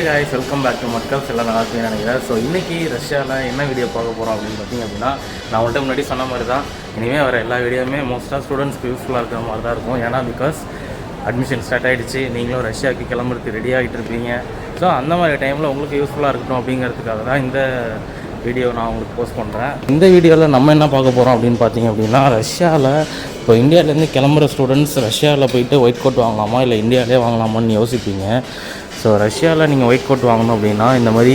guys, welcome back to மக்கள்ஸ் எல்லாம் நல்லா இருக்குன்னு நினைக்கிறேன். ஸோ இன்றைக்கி ரஷ்யாவில் என்ன வீடியோ பார்க்க போகிறோம் அப்படின்னு பார்த்தீங்க அப்படின்னா, நான் உங்கள்கிட்ட முன்னாடி சொன்ன மாதிரி தான் இனிமேல் வர எல்லா வீடியோவுமே மோஸ்ட்டாக ஸ்டூடெண்ட்ஸ்க்கு யூஸ்ஃபுல்லாக இருக்கிற மாதிரி தான் இருக்கும். ஏன்னா பிகாஸ் அட்மிஷன் ஸ்டார்ட் ஆகிடுச்சு, நீங்களும் ரஷ்யாவுக்கு கிளம்புறதுக்கு ரெடி ஆகிட்டு இருப்பீங்க. ஸோ அந்த மாதிரி டைமில் உங்களுக்கு யூஸ்ஃபுல்லாக இருக்கட்டும் அப்படிங்கிறதுக்காக தான் இந்த வீடியோ நான் உங்களுக்கு போஸ்ட் பண்ணுறேன். இந்த வீடியோவில் நம்ம என்ன பார்க்க போகிறோம் அப்படின்னு பார்த்தீங்க அப்படின்னா, ரஷ்யாவில் இப்போ இந்தியாவிலேருந்து கிளம்புற ஸ்டூடெண்ட்ஸ் ரஷ்யாவில் போயிட்டு ஒயிட் கோட் வாங்கலாமா இல்லை இந்தியாவிலே வாங்கலாமான்னு யோசிப்பீங்க. ஸோ ரஷ்யாவில் நீங்கள் ஒயிட் கோட் வாங்கணும் அப்படின்னா இந்த மாதிரி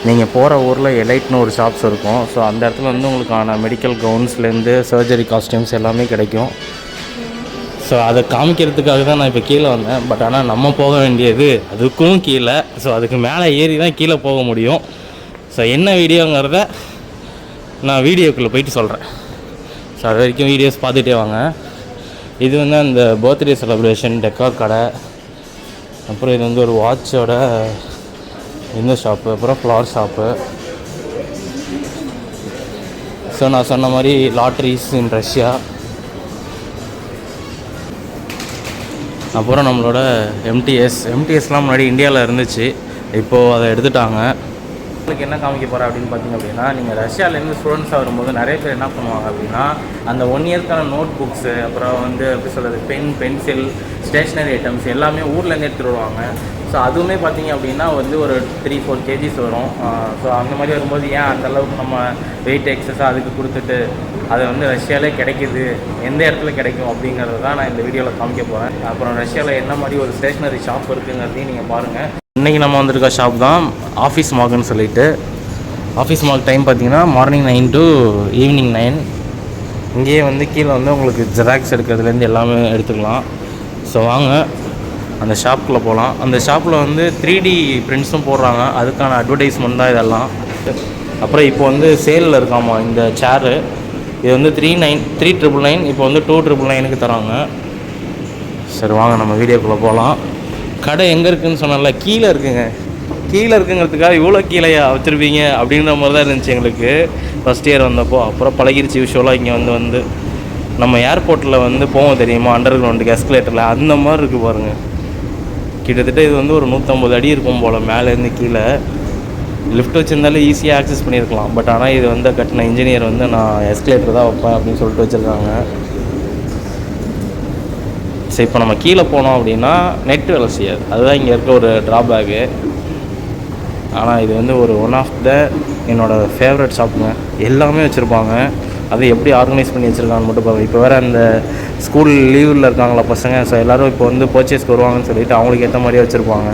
நீங்கள் போகிற ஊரில் எலைட்னு ஒரு ஷாப்ஸ் இருக்கும். ஸோ அந்த இடத்துல வந்து உங்களுக்கான மெடிக்கல் கவுன்ஸ்லேருந்து சர்ஜரி காஸ்டியூம்ஸ் எல்லாமே கிடைக்கும். ஸோ அதை காமிக்கிறதுக்காக தான் நான் இப்போ கீழே வந்தேன். பட் ஆனால் நம்ம போக வேண்டியது அதுக்கும் கீழே. ஸோ அதுக்கு மேலே ஏறி தான் கீழே போக முடியும். ஸோ என்ன வீடியோங்கிறத நான் வீடியோக்குள்ளே போயிட்டு சொல்கிறேன். ஸோ அது வரைக்கும் வீடியோஸ் பார்த்துட்டே வாங்க. இது வந்து அந்த பர்த்டே செலிப்ரேஷன் டெக்கார் கடை, அப்புறம் இது வந்து ஒரு வாட்சோட இந்த ஷாப்பு, அப்புறம் ஃப்ளவர் ஷாப்பு. ஸோ நான் சொன்ன மாதிரி லாட்ரிஸ் இன் ரஷ்யா, அப்புறம் நம்மளோட எம்டிஎஸ்லாம் முன்னாடி இந்தியாவில் இருந்துச்சு, இப்போது அதை எடுத்துட்டாங்க. உங்களுக்கு என்ன காமிக்க போகிறேன் அப்படின்னு பார்த்தீங்க அப்படின்னா, நீங்கள் ரஷ்யாவிலேருந்து ஸ்டூடெண்ட்ஸாக வரும்போது நிறைய பேர் என்ன பண்ணுவாங்க அப்படின்னா, அந்த 1 இயர்க்கான நோட் புக்ஸு, அப்புறம் வந்து எப்படி சொல்கிறது, பென்சில், ஸ்டேஷ்னரி ஐட்டம்ஸ் எல்லாமே ஊர்லேருந்து எடுத்துகிட்டு வருவாங்க. ஸோ அதுவுமே பார்த்தீங்க அப்படின்னா வந்து ஒரு 3-4 kgs வரும். ஸோ அந்த மாதிரி வரும்போது ஏன் அந்தளவுக்கு நம்ம வெயிட் எக்ஸஸாக அதுக்கு கொடுத்துட்டு அது வந்து ரஷ்யாவிலே கிடைக்கிது, எந்த இடத்துல கிடைக்கும் அப்படிங்கிறது தான் நான் இந்த வீடியோவில் காமிக்க போகிறேன். அப்புறம் ரஷ்யாவில் என்ன மாதிரி ஒரு ஸ்டேஷ்னரி ஷாப் இருக்குங்கிறதையும் நீங்கள் பாருங்கள். இன்றைக்கி நம்ம வந்திருக்க ஷாப் தான் ஆஃபீஸ் மார்க்னு சொல்லிட்டு. ஆஃபீஸ் மார்க் டைம் பார்த்திங்கன்னா மார்னிங் 9 to ஈவினிங் 9. இங்கேயே வந்து கீழே வந்து உங்களுக்கு ஜெராக்ஸ் எடுக்கிறதுலேருந்து எல்லாமே எடுத்துக்கலாம். ஸோ வாங்க அந்த ஷாப்புக்குள்ளே போகலாம். அந்த ஷாப்பில் வந்து 3D பிரிண்ட்ஸும் போடுறாங்க, அதுக்கான அட்வர்டைஸ்மெண்ட் தான் இதெல்லாம். அப்புறம் இப்போ வந்து சேலில் இருக்காமா இந்த சேரு. இது வந்து 3,999, இப்போ வந்து 2,999க்கு தராங்க. சரி வாங்க நம்ம வீடியோக்குள்ளே போகலாம். கடை எங்கே இருக்குதுன்னு சொன்னால கீழே இருக்குங்க. கீழே இருக்குங்கிறதுக்காக இவ்வளோ கீழேயா வச்சுருப்பீங்க அப்படின்ற மாதிரி தான் இருந்துச்சு எங்களுக்கு ஃபஸ்ட் இயர் வந்தப்போ. அப்புறம் பழகிருச்சு விஷயம்லாம். இங்கே வந்து நம்ம ஏர்போர்ட்டில் வந்து போவோம் தெரியுமா, அண்டர் கிரவுண்டுக்கு எஸ்கலேட்டரில், அந்த மாதிரி இருக்குது பாருங்கள். கிட்டத்தட்ட இது வந்து ஒரு 150 அடி இருக்கும் போல் மேலேருந்து கீழே. லிஃப்ட் வச்சுருந்தாலும் ஈஸியாக ஆக்சஸ் பண்ணியிருக்கலாம். பட் ஆனால் இது வந்து கட்டின இன்ஜினியர் வந்து நான் எஸ்கலேட்டர் தான் வைப்பேன் அப்படின்னு சொல்லிட்டு வச்சுருக்காங்க. சரி இப்போ நம்ம கீழே போனோம் அப்படின்னா நெட் வேலை செய்யாது, அதுதான் இங்கே இருக்க ஒரு ட்ராபேக்கு. ஆனால் இது வந்து ஒரு ஒன் ஆஃப் த என்னோடய ஃபேவரட் ஷாப்புங்க. எல்லாமே வச்சுருப்பாங்க, அதை எப்படி ஆர்கனைஸ் பண்ணி வச்சுருக்காங்கன்னு மட்டும் பாருங்கள். இப்போ வேறு அந்த ஸ்கூல் லீவில் இருக்காங்களா பசங்க, ஸோ எல்லோரும் இப்போ வந்து பர்ச்சேஸ்க்கு வருவாங்கன்னு சொல்லிட்டு அவங்களுக்கு ஏற்ற மாதிரியே வச்சுருப்பாங்க.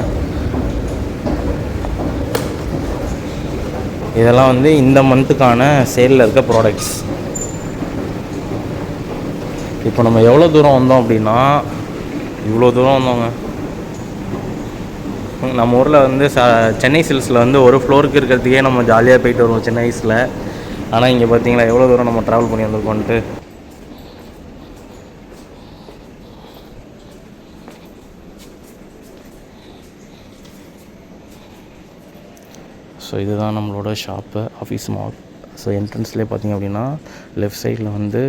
இதெல்லாம் வந்து இந்த மந்த்துக்கான சேலில் இருக்க ப்ராடக்ட்ஸ். இப்போ நம்ம எவ்வளோ தூரம் வந்தோம் அப்படின்னா, இவ்வளோ தூரம் வந்தோங்க. நம்ம ஊரில் வந்து சென்னை சில்ஸில் வந்து ஒரு ஃப்ளோருக்கு இருக்கிறதுக்கே நம்ம ஜாலியாக போயிட்டு வருவோம் சின்ன வயசில். ஆனால் இங்கே பார்த்தீங்களா எவ்வளோ தூரம் நம்ம ட்ராவல் பண்ணி வந்திருக்கோன்ட்டு. ஸோ இதுதான் நம்மளோட ஷாப்பு, ஆஃபீஸ் மார்க். ஸோ என்ட்ரன்ஸ்லேயே பார்த்திங்க அப்படின்னா லெஃப்ட் சைடில் வந்து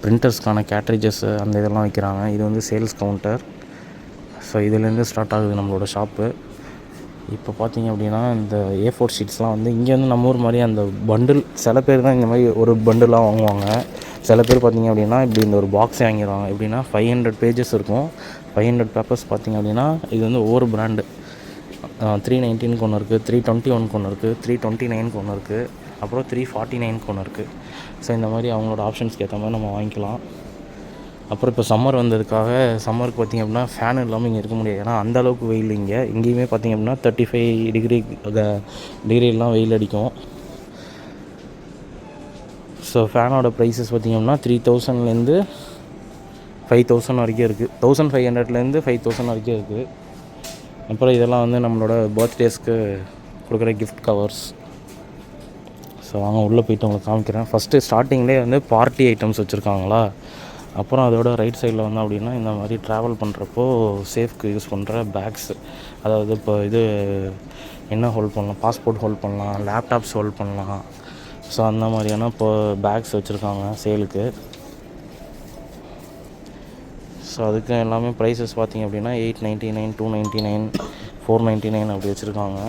பிரிண்டர்ஸ்க்கான கேட்ரேஜஸ் அந்த இதெல்லாம் வைக்கிறாங்க. இது வந்து சேல்ஸ் கவுண்டர். ஸோ இதுலேருந்து ஸ்டார்ட் ஆகுது நம்மளோட ஷாப்பு. இப்போ பார்த்திங்க அப்படின்னா இந்த A4 ஷீட்ஸ்லாம் வந்து இங்கே வந்து நம்ம ஊர் மாதிரி அந்த பண்டில், சில பேர் தான் இந்த மாதிரி ஒரு பண்டிலாக வாங்குவாங்க. சில பேர் பார்த்திங்க அப்படின்னா இப்படி இந்த ஒரு பாக்ஸே வாங்கிடுவாங்க. எப்படின்னா 500 pages இருக்கும், 500 பேப்பர்ஸ். பார்த்திங்க அப்படின்னா இது வந்து ஒவ்வொரு பிராண்டு 319க்கு ஒன்று இருக்குது, 321க்கு ஒன்று இருக்குது, 329க்கு ஒன்று இருக்குது, அப்புறம் 349க்கு ஒன்று இருக்குது. ஸோ இந்த மாதிரி அவங்களோட ஆப்ஷன்ஸ்க்கு ஏற்ற மாதிரி நம்ம வாங்கிக்கலாம். அப்புறம் இப்போ சம்மர் வந்ததுக்காக சம்மருக்கு பார்த்திங்க அப்படின்னா ஃபேன் இல்லாமல் இங்கே இருக்க முடியாது. ஏன்னா அந்தளவுக்கு வெயில் இங்கேயுமே பார்த்திங்க அப்படின்னா 35 டிகிரிலாம் வெயில் அடிக்கும். ஸோ ஃபேனோட ப்ரைஸஸ் பார்த்திங்க அப்படின்னா 3,000லேருந்து 5,000 வரைக்கும் இருக்குது, 1,500லேருந்து 5,000 வரைக்கும் இருக்குது. அப்புறம் இதெல்லாம் வந்து நம்மளோட பர்த்டேஸ்க்கு கொடுக்குற கிஃப்ட் கவர்ஸ். ஸோ வாங்க உள்ளே போய்ட்டு உங்களுக்கு காமிக்கிறேன். ஃபஸ்ட்டு ஸ்டார்டிங்லேயே வந்து பார்ட்டி ஐட்டம்ஸ் வச்சுருக்காங்களா. அப்புறம் அதோட ரைட் சைடில் வந்து அப்படின்னா இந்த மாதிரி ட்ராவல் பண்ணுறப்போ சேஃப்க்கு யூஸ் பண்ணுற பேக்ஸு. அதாவது இப்போ இது என்ன ஹோல்ட் பண்ணலாம், பாஸ்போர்ட் ஹோல்ட் பண்ணலாம், லேப்டாப்ஸ் ஹோல்ட் பண்ணலாம். ஸோ அந்த மாதிரியான இப்போ பேக்ஸ் வச்சுருக்காங்க சேலுக்கு. ஸோ அதுக்கு எல்லாமே ப்ரைஸஸ் பார்த்திங்க அப்படின்னா 899, 299, 499 அப்படி வச்சுருக்காங்க.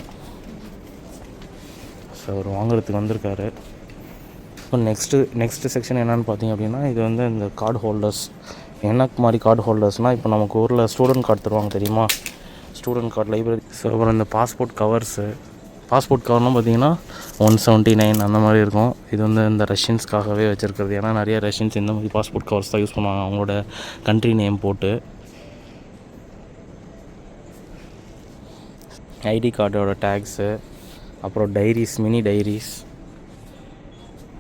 ஸோ அவர் வாங்குறதுக்கு வந்திருக்காரு. இப்போ நெக்ஸ்ட்டு செக்ஷன் என்னென்னு பார்த்தீங்க அப்படின்னா, இது வந்து இந்த கார்டு ஹோல்டர்ஸ். என்ன மாதிரி கார்டு ஹோல்டர்ஸ்னால், இப்போ நமக்கு ஊரில் ஸ்டூடெண்ட் கார்டு தருவாங்க தெரியுமா, ஸ்டூடெண்ட் கார்டு லைப்ரரி. ஸோ அப்புறம் இந்த பாஸ்போர்ட் கவர்லாம் பார்த்தீங்கன்னா 179 அந்த மாதிரி இருக்கும். இது வந்து இந்த ரஷ்யன்ஸ்க்காகவே வச்சுருக்கிறது. ஏன்னா நிறைய ரஷ்யன்ஸ் இந்த மாதிரி பாஸ்போர்ட் கவர்ஸ் தான் யூஸ் பண்ணுவாங்க, அவங்களோட கண்ட்ரி நேம் போட்டு. ஐடி கார்டோட டேக்ஸு, அப்புறம் டைரிஸ், மினி டைரிஸ்,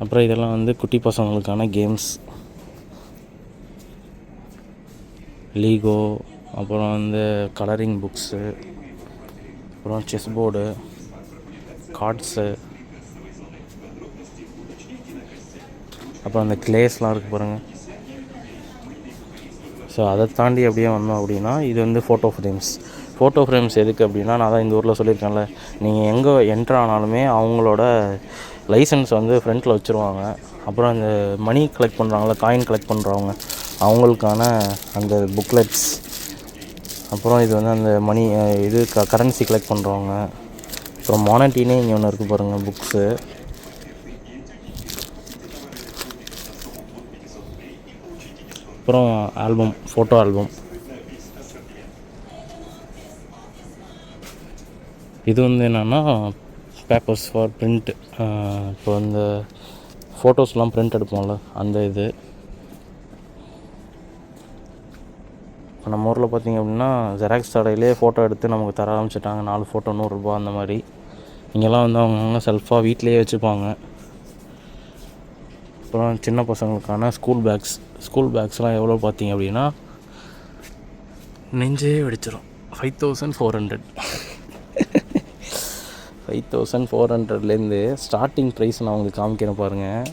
அப்புறம் இதெல்லாம் வந்து குட்டி பசங்களுக்கான கேம்ஸ், லீகோ, அப்புறம் வந்து கலரிங் புக்ஸு, அப்புறம் செஸ் போர்டு, கார்ட்ஸு, அப்புறம் அந்த கிளேஸ்லாம் இருக்குது பாருங்கள். ஸோ அதை தாண்டி அப்படியே வந்தோம் அப்படின்னா, இது வந்து ஃபோட்டோ ஃப்ரேம்ஸ் எதுக்கு அப்படின்னா, நான் தான் இந்த ஊரில் சொல்லியிருக்கேன்ல, நீங்கள் எங்கே என்ட்ரு ஆனாலுமே அவங்களோட லைசன்ஸ் வந்து ஃப்ரண்ட்டில் வச்சுருவாங்க. அப்புறம் அந்த மணி கலெக்ட் பண்ணுறாங்கள, காயின் கலெக்ட் பண்ணுறவங்க, அவங்களுக்கான அந்த புக்லெட்ஸ், அப்புறம் இது வந்து அந்த மணி இது கரன்சி கலெக்ட் பண்ணுறவங்க, அப்புறம் மானட்டினே இங்கே ஒன்று இருக்குது பாருங்கள், புக்ஸு. அப்புறம் ஆல்பம், ஃபோட்டோ ஆல்பம். இது வந்து என்னென்னா பேப்பர்ஸ் ஃபார் பிரிண்ட். இப்போ இந்த ஃபோட்டோஸ்லாம் பிரிண்ட் எடுப்போம்ல, அந்த இது. இப்போ நம்ம ஊரில் பார்த்திங்க அப்படின்னா, ஜெராக்ஸ் கடையிலே ஃபோட்டோ எடுத்து நமக்கு தர ஆரம்பிச்சிட்டாங்க. 4 ஃபோட்டோ 100 ரூபா அந்த மாதிரி. இங்கெல்லாம் வந்து அவங்க செல்ஃபாக வீட்டிலையே வச்சுப்பாங்க. அப்புறம் சின்ன பசங்களுக்கான ஸ்கூல் பேக்ஸ்லாம் எவ்வளோ பார்த்திங்க அப்படின்னா, நெஞ்சே வெடிச்சிடும். 5400 5400லேருந்து ஸ்டார்டிங் ப்ரைஸ் நான் உங்களுக்கு காமிக்கிறேன் பாருங்கள்.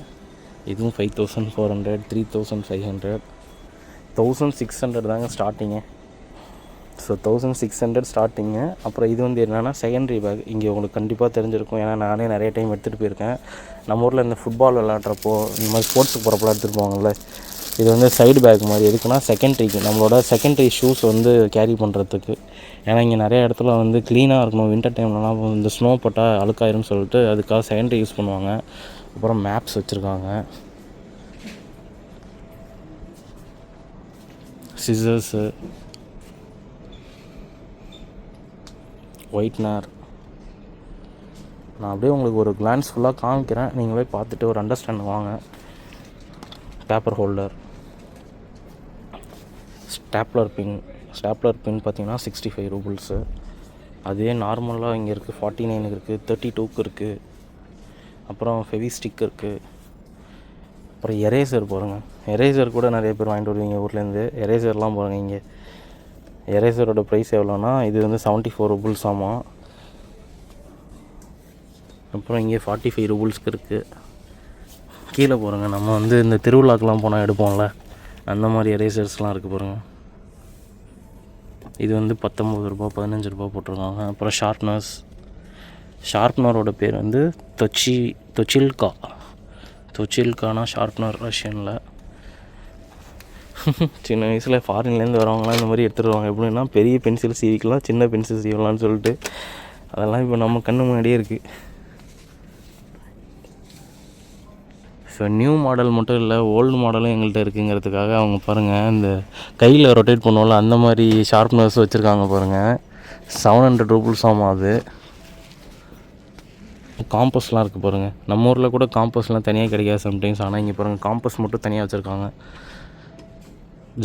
இதுவும் 5400, 3500, 1600 தாங்க ஸ்டார்டிங்கு. So 1600 starting. அப்புறம் இது வந்து என்னென்னா செகண்டரி பேக். இங்கே உங்களுக்கு கண்டிப்பாக தெரிஞ்சிருக்கும், ஏன்னா நானே நிறைய டைம் எடுத்துகிட்டு போயிருக்கேன். நம்ம ஊரில் இந்த ஃபுட்பால் விளையாடுறப்போ இந்த மாதிரி ஸ்போர்ட்ஸுக்கு போகிறப்பெல்லாம் எடுத்துகிட்டு போவாங்கள்ல, இது வந்து சைடு பேக் மாதிரி. எதுக்குன்னா செகண்ட்ரிக்கு, நம்மளோட செகண்டரி ஷூஸ் வந்து கேரி பண்ணுறதுக்கு. ஏன்னா இங்கே நிறைய இடத்துல வந்து க்ளீனாக இருக்கணும், வின்டர் டைம்லலாம் இந்த ஸ்னோ போட்டால் அழுக்காயிரும்னு சொல்லிட்டு அதுக்காக செகண்டரி யூஸ் பண்ணுவாங்க. அப்புறம் மேப்ஸ் வச்சுருக்காங்க, சிசர்ஸு, ஒயிட்னர். நான் அப்படியே உங்களுக்கு ஒரு கிளான்ஸ் ஃபுல்லாக காமிக்கிறேன், நீங்களே பார்த்துட்டு ஒரு அண்டர்ஸ்டாண்ட் வாங்க. பேப்பர் ஹோல்டர், ஸ்டாப்லர் பின் பார்த்திங்கன்னா 65 ரூபிள்ஸு. அதே நார்மலாக இங்கே இருக்குது 49 இருக்குது, 32 இருக்குது. அப்புறம் ஃபெவிஸ்டிக் இருக்குது. அப்புறம் எரேசர் பாருங்கள், எரேசர் கூட நிறைய பேர் வாங்கிட்டு வருவீங்க ஊர்லேருந்து. எரேசர்லாம் பாருங்கள், இங்கே எரேசரோட ப்ரைஸ் எவ்வளோன்னா, இது வந்து 74 ரூபிள்ஸ் ஆமாம். அப்புறம் இங்கே 45 ரூபிள்ஸ்க்கு இருக்குது. கீழே பாருங்கள், நம்ம வந்து இந்த திருவிழாக்கெலாம் போனால் எடுப்போம்ல, அந்த மாதிரி எரேசர்ஸ்லாம் இருக்குது பாருங்கள். இது வந்து 19 ரூபா 15 ரூபா போட்டிருக்காங்க. அப்புறம் ஷார்ப்னரோட பேர் வந்து தொச்சில்கானா ஷார்ப்னர், ரஷ்யனில். சின்ன வயசில் ஃபாரின்லேருந்து வரவங்களாம் இந்த மாதிரி எடுத்துருவாங்க. எப்படின்னா பெரிய பென்சில் சீவிக்கலாம், சின்ன பென்சில் சீவலாம்னு சொல்லிட்டு. அதெல்லாம் இப்போ நம்ம கண்ணு முன்னாடியே இருக்குது. ஸோ நியூ மாடல் மட்டும் இல்லை, ஓல்டு மாடலும் எங்கள்கிட்ட இருக்குங்கிறதுக்காக அவங்க பாருங்கள், இந்த கையில் ரொட்டேட் பண்ணுவோம்ல, அந்த மாதிரி ஷார்ப்னர்ஸ் வச்சுருக்காங்க பாருங்கள். 700 ரூபிள்ஸ் ஆமாம். அது காம்பஸ்லாம் இருக்குது பாருங்கள். நம்ம ஊரில் கூட காம்பஸ்லாம் தனியாக கிடைக்காது சம்டைம்ஸ், ஆனால் இங்கே பாருங்கள் காம்பஸ் மட்டும் தனியாக வச்சுருக்காங்க.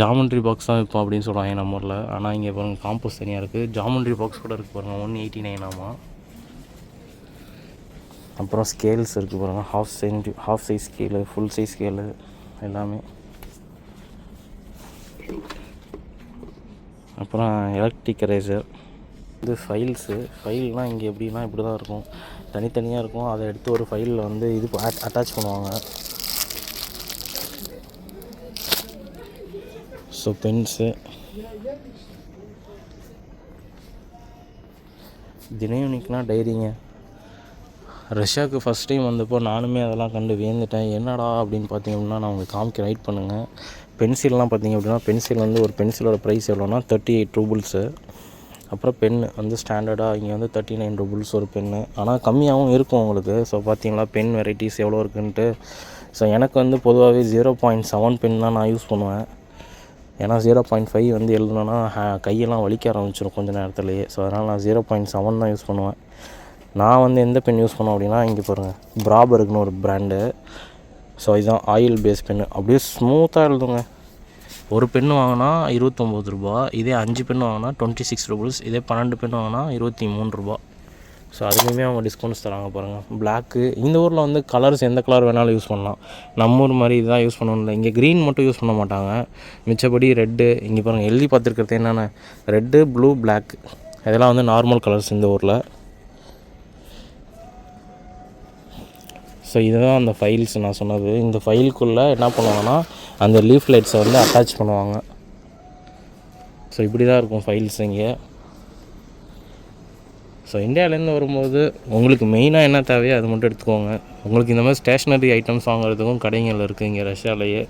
ஜாமெண்ட்ரி பாக்ஸ் தான் இப்போ அப்படின்னு சொல்லுவாங்க நம்ம ஊரில், ஆனால் இங்கே பாருங்கள் காம்பஸ் தனியாக இருக்குது. ஜாமெண்ட்ரி பாக்ஸ் கூட இருக்குது பாருங்கள், 189 ஆமாம். அப்புறம் ஸ்கேல்ஸ் இருக்குது பாருங்கள், half size scale, full size scale எல்லாமே. அப்புறம் எலக்ட்ரிக் எரேசர். இது ஃபைல்லாம் இங்கே எப்படின்னா இப்படி தான் இருக்கும், தனித்தனியாக இருக்கும். அதை எடுத்து ஒரு ஃபைலில் வந்து இது அட்டாச் பண்ணுவாங்க. ஸோ பென்ஸு, தினயுனிக்னா டைரிங்க. ரஷ்யாவுக்கு ஃபஸ்ட் டைம் வந்தப்போ நானுமே அதெல்லாம் கண்டு வியந்துட்டேன். என்னடா அப்படின்னு பார்த்தீங்க அப்படின்னா, நான் உங்களுக்கு காமிக்க ரைட் பண்ணுங்கள். பென்சில்லாம் பார்த்தீங்க அப்படின்னா, பென்சில் வந்து ஒரு பென்சிலோட ப்ரைஸ் எவ்வளோனா 38 ரூபிள்ஸு. அப்புறம் பென்னு வந்து ஸ்டாண்டர்டாக இங்கே வந்து 39 ரூபல்ஸ் ஒரு பென்னு. ஆனால் கம்மியாகவும் இருக்கும் உங்களுக்கு. ஸோ பார்த்தீங்களா பென் வெரைட்டிஸ் எவ்வளோ இருக்குன்ட்டு. ஸோ எனக்கு வந்து பொதுவாகவே 0.7 பென் தான் நான் யூஸ் பண்ணுவேன். ஏன்னா 0.5 வந்து எழுதுனோன்னா கையெல்லாம் வலிக்க ஆரம்பிச்சிடும் கொஞ்சம் நேரத்துலேயே. ஸோ அதனால் நான் 0.7 தான் யூஸ் பண்ணுவேன். நான் வந்து எந்த பென் யூஸ் பண்ணுவேன் அப்படின்னா இங்கே பாருங்கள், பிராபர்க்னு ஒரு பிராண்டு. ஸோ இதுதான் ஆயில் பேஸ் பென்னு. அப்படியே ஸ்மூத்தாக எழுதுங்க. ஒரு பென்னு வாங்கினா 29 ரூபா, இதே 5 பென்னு வாங்கினா 26 ரூபல்ஸ், இதே 12 பென்னு வாங்கினா 23 ரூபா. ஸோ அதுலேயுமே அவங்க டிஸ்கவுண்ட்ஸ் தராங்க பாருங்கள். பிளாக்கு இந்த ஊரில் வந்து கலர்ஸ் எந்த கலர் வேணாலும் யூஸ் பண்ணலாம். நம்ம ஊர் மாதிரி இதுதான் யூஸ் பண்ணணும் இல்லை. இங்கே க்ரீன் மட்டும் யூஸ் பண்ண மாட்டாங்க, மிச்சப்படி ரெட்டு. இங்கே பாருங்கள் எழுதி பார்த்துருக்கிறது என்னென்ன, ரெட்டு, ப்ளூ, பிளாக், இதெல்லாம் வந்து நார்மல் கலர்ஸ் இந்த ஊரில். ஸோ இதுதான் அந்த ஃபைல்ஸ் நான் சொன்னது. இந்த ஃபைலுக்குள்ளே என்ன பண்ணுவாங்கன்னா அந்த லீஃப்லெட்ஸை வந்து அட்டாச் பண்ணுவாங்க. ஸோ இப்படி தான் இருக்கும் ஃபைல்ஸ் இங்கே. ஸோ இந்தியாவிலேருந்து வரும்போது உங்களுக்கு மெயினாக என்ன தேவையோ அது மட்டும் எடுத்துக்கோங்க. உங்களுக்கு இந்த மாதிரி ஸ்டேஷ்னரி ஐட்டம்ஸ் வாங்குறதுக்கும் கடைகள் இருக்குது இங்கே ரஷ்யாவிலேயே.